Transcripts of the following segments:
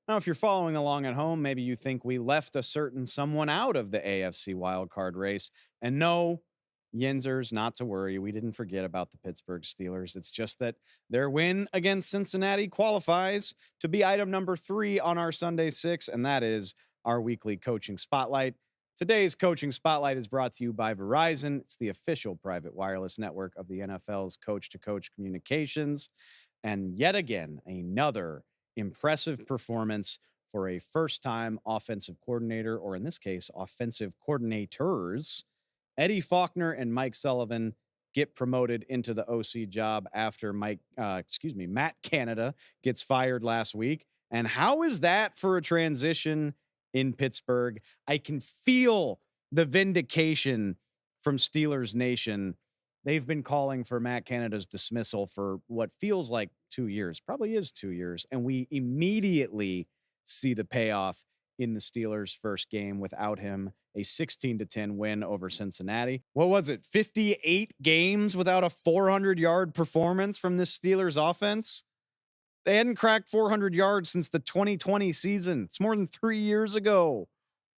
Now, if you're following along at home, maybe you think we left a certain someone out of the AFC wildcard race. And no, Yinzers, not to worry. We didn't forget about the Pittsburgh Steelers. It's just that their win against Cincinnati qualifies to be item number 3 on our Sunday 6, and that is our weekly coaching spotlight. Today's coaching spotlight is brought to you by Verizon. It's the official private wireless network of the NFL's coach to coach communications. And yet again, another impressive performance for a first time offensive coordinator, or in this case, offensive coordinators. Eddie Faulkner and Mike Sullivan get promoted into the OC job after Matt Canada gets fired last week. And how is that for a transition in Pittsburgh? I can feel the vindication from Steelers Nation. They've been calling for Matt Canada's dismissal for what feels like 2 years, probably is 2 years. And we immediately see the payoff in the Steelers' first game without him, a 16-10 win over Cincinnati. What was it? 58 games without a 400-yard performance from this Steelers offense? They hadn't cracked 400 yards since the 2020 season. It's more than 3 years ago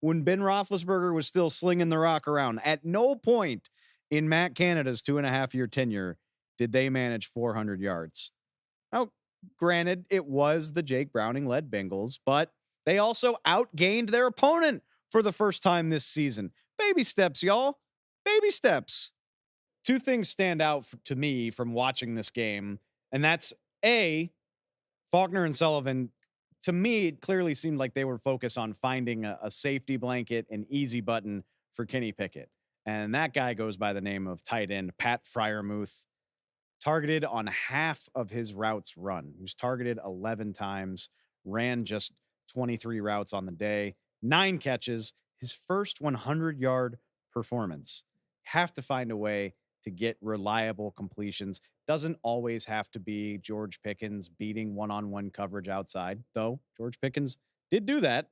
when Ben Roethlisberger was still slinging the rock around. At no point in Matt Canada's 2.5-year tenure did they manage 400 yards. Now, granted, it was the Jake Browning-led Bengals, but they also outgained their opponent for the first time this season. Baby steps, y'all. Baby steps. Two things stand out to me from watching this game, and that's A, Faulkner and Sullivan. To me, it clearly seemed like they were focused on finding a safety blanket, an easy button for Kenny Pickett. And that guy goes by the name of tight end Pat Fryermuth, targeted on half of his routes run. He was targeted 11 times, ran just 23 routes on the day, 9 catches, his first 100-yard performance. Have to find a way to get reliable completions. Doesn't always have to be George Pickens beating one-on-one coverage outside, though George Pickens did do that.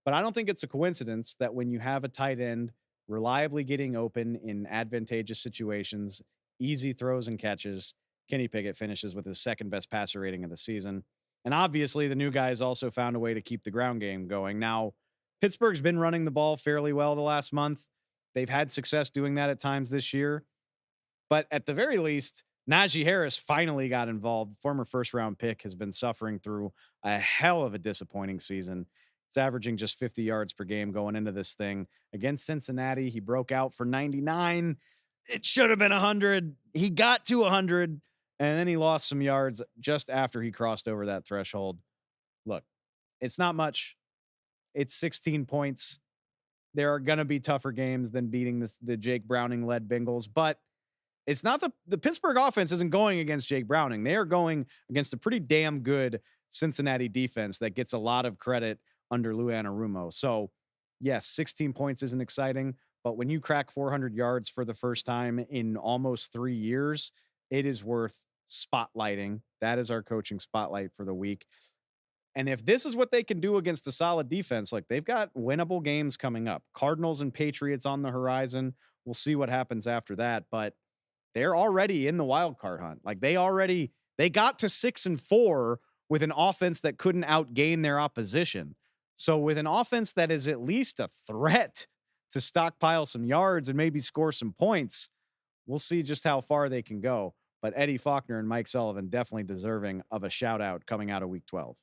But I don't think it's a coincidence that when you have a tight end reliably getting open in advantageous situations, easy throws and catches, Kenny Pickett finishes with his second best passer rating of the season. And obviously, the new guys also found a way to keep the ground game going. Now, Pittsburgh's been running the ball fairly well the last month. They've had success doing that at times this year. But at the very least, Najee Harris finally got involved. Former first round pick has been suffering through a hell of a disappointing season. It's averaging just 50 yards per game going into this thing. Against Cincinnati, he broke out for 99. It should have been 100. He got to 100, and then he lost some yards just after he crossed over that threshold. Look, it's not much. It's 16 points. There are going to be tougher games than beating the Jake Browning-led Bengals, but it's not the Pittsburgh offense isn't going against Jake Browning. They are going against a pretty damn good Cincinnati defense that gets a lot of credit under Lou Anarumo. So, yes, 16 points isn't exciting, but when you crack 400 yards for the first time in almost 3 years, it is worth spotlighting. That is our coaching spotlight for the week. And if this is what they can do against a solid defense, like they've got winnable games coming up. Cardinals and Patriots on the horizon. We'll see what happens after that, but they're already in the wild card hunt. Like they got to 6-4 with an offense that couldn't outgain their opposition. So with an offense that is at least a threat to stockpile some yards and maybe score some points, we'll see just how far they can go. But Eddie Faulkner and Mike Sullivan definitely deserving of a shout out coming out of week 12.